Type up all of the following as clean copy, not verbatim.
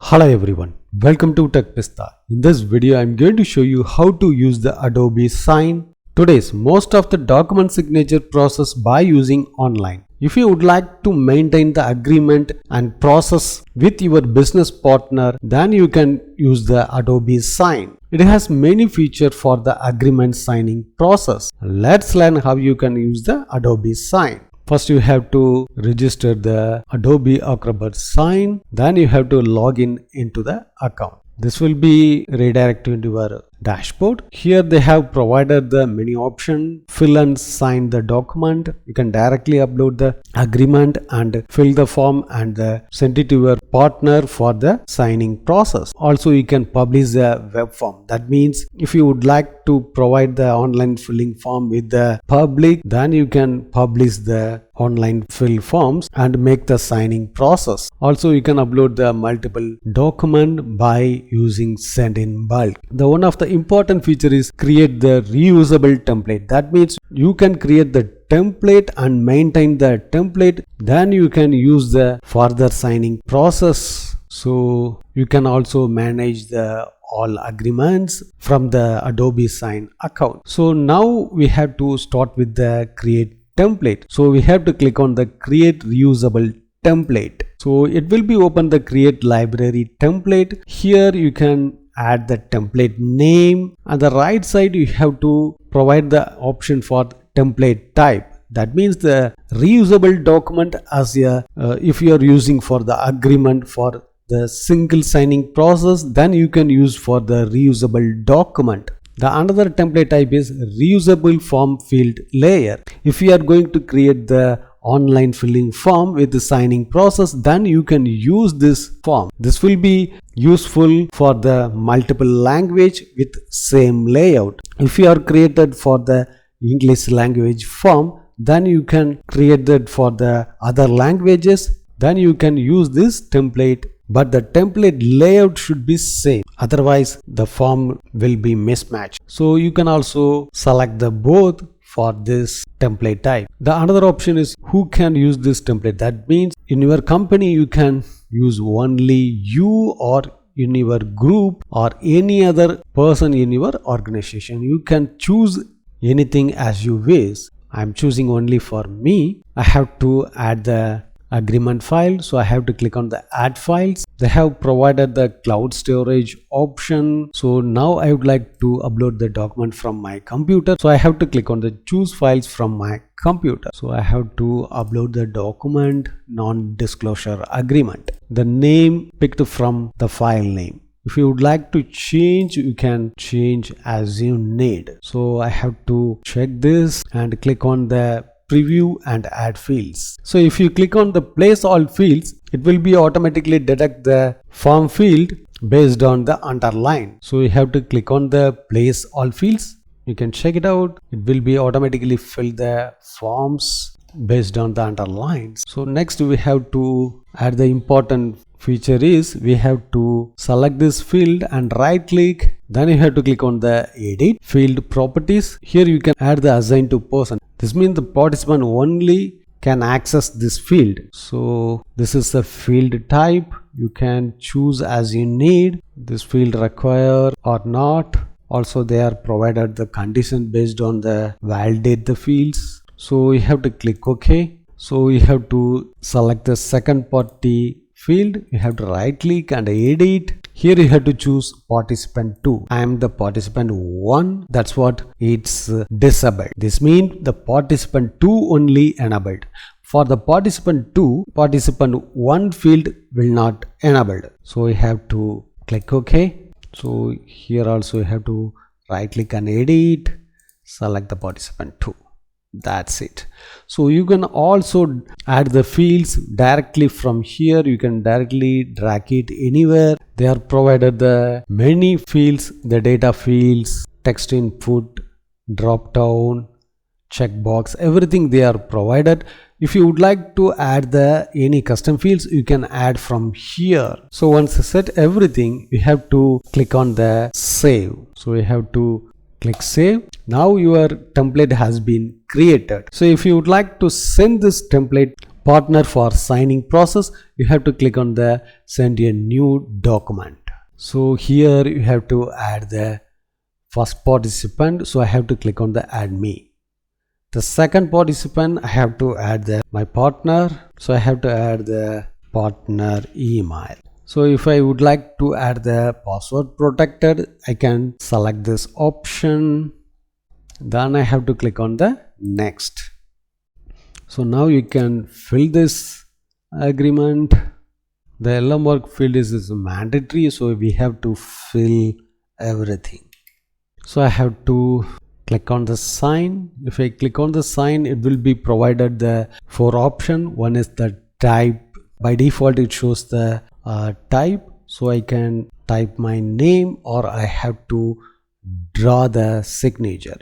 Hello everyone, welcome to Tech Pista. In this video, I am going to show you how to use the Adobe Sign. Today's most of the document signature process by using online. If you would like to maintain the agreement and process with your business partner, then you can use the Adobe Sign. It has many features for the agreement signing process. Let's learn how you can use the Adobe Sign. First you have to register the Adobe Acrobat Sign, then you have to log in into the account. This will be redirected to your dashboard. Here they have provided the many options: fill and sign the document. You can directly upload the agreement and fill the form and send it to your partner for the signing process. Also you can publish the web form. That means if you would like to provide the online filling form with the public, then you can publish the online fill forms and make the signing process. Also you can upload the multiple document by using send in bulk. The one of the important feature is create the reusable template. That means you can create the template and maintain the template, then you can use the further signing process. So you can also manage the all agreements from the Adobe Sign account. So now we have to start with the create template. So we have to click on the create reusable template. So it will be open the create library template. Here you can add the template name. On the right side you have to provide the option for template type. That means the reusable document as a if you are using for the agreement for the single signing process, then you can use for the reusable document. The another template type is reusable form field layer. If you are going to create the online filling form with the signing process, then you can use this form. This will be useful for the multiple language with same layout. If you are created for the English language form, then you can create that for the other languages. Then you can use this template, but the template layout should be same, otherwise the form will be mismatched. So you can also select the both for this template type. The another option is who can use this template. That means in your company you can use only you, or in your group or any other person in your organization. You can choose anything as you wish. I am choosing only for me. I have to add the agreement file, so I have to click on the add files. They have provided the cloud storage option. So now I would like to upload the document from my computer, so I have to click on the choose files from my computer. So I have to upload the document non-disclosure agreement, the name picked from the file name. If you would like to change, you can change as you need. So I have to check this and click on the preview and add fields. So if you click on the place all fields, it will be automatically detect the form field based on the underline. So you have to click on the place all fields. You can check it out. It will be automatically fill the forms based on the underlines. So next we have to add the important feature is we have to select this field and right click. Then you have to click on the edit field properties. Here you can add the assign to person. This means the participant only can access this field. So this is a field type. You can choose as you need. This field require or not. Also they are provided the condition based on the validate the fields. So you have to click OK. So you have to select the second party field. You have to right click and edit. Here you have to choose participant 2. I am the participant 1. That's what it's disabled. This means the participant 2 only enabled. For the participant 2, participant 1 field will not enabled. So you have to click OK. So here also you have to right click and edit. Select the participant 2. That's it. So you can also add the fields directly from here. You can directly drag it anywhere. They are provided the many fields, the data fields, text input, drop down, checkbox, everything they are provided. If you would like to add the any custom fields, you can add from here. So once you set everything, you have to click on the save. So you have to click save. Now your template has been created. So if you would like to send this template partner for signing process, you have to click on the send a new document. So here you have to add the first participant, so I have to click on the add me. The second participant, I have to add my partner, so I have to add the partner email. So if I would like to add the password protected, I can select this option, then I have to click on the next. So now you can fill this agreement. The LM work field is mandatory, so we have to fill everything. So I have to click on the sign. If I click on the sign, it will be provided the 4 options. One is the type. By default it shows the type, so I can type my name or I have to draw the signature,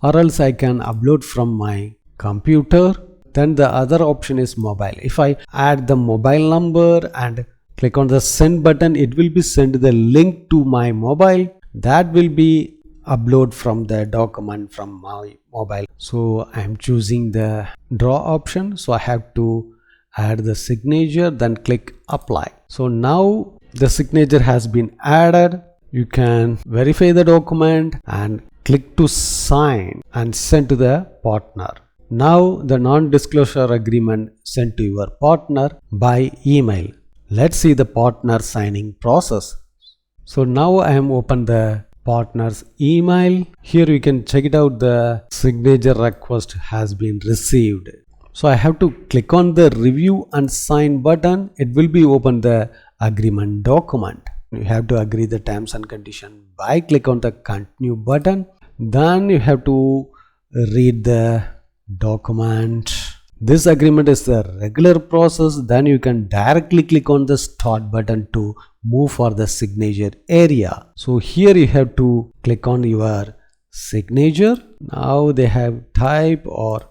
or else I can upload from my computer. Then the other option is mobile. If I add the mobile number and click on the send button, it will be sent the link to my mobile. That will be upload from the document from my mobile. So I am choosing the draw option, so I have to add the signature, then click apply. So now the signature has been added. You can verify the document and click to sign and send to the partner. Now the non-disclosure agreement sent to your partner by email. Let's see the partner signing process. So now I am open the partner's email. Here you can check it out, the signature request has been received. So I have to click on the review and sign button. It will be open the agreement document. You have to agree the terms and condition by click on the continue button. Then you have to read the document. This agreement is the regular process. Then you can directly click on the start button to move for the signature area. So here you have to click on your signature. Now they have type or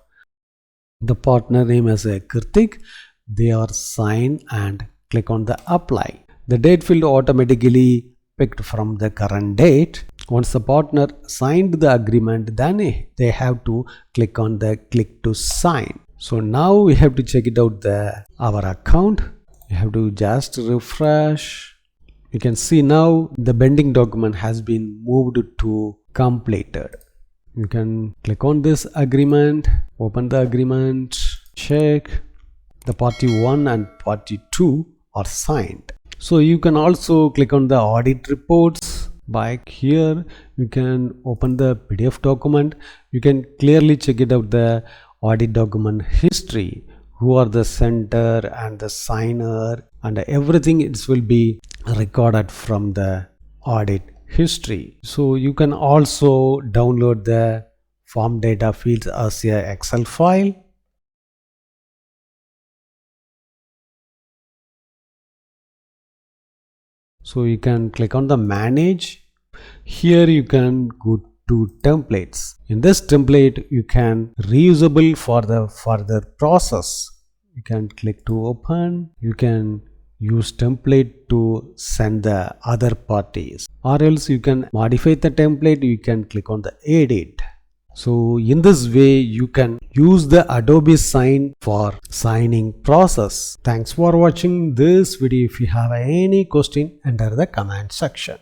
the partner name as a Kirtik. They are signed and click on the apply. The date field automatically picked from the current date. Once the partner signed the agreement, then they have to click on the click to sign. So now we have to check it out our account. You have to just refresh. You can see now the pending document has been moved to completed. You can click on this agreement, open the agreement, check the party 1 and party 2 are signed. So you can also click on the audit reports. By here you can open the PDF document. You can clearly check it out the audit document history, who are the sender and the signer, and everything it will be recorded from the audit history. So you can also download the form data fields as a Excel file. So you can click on the manage. Here you can go to templates. In this template you can reusable for the further process. You can click to open. You can use template to send the other parties, or else you can modify the template. You can click on the edit. So in this way you can use the Adobe Sign for signing process. Thanks for watching this video. If you have any question, enter the comment section.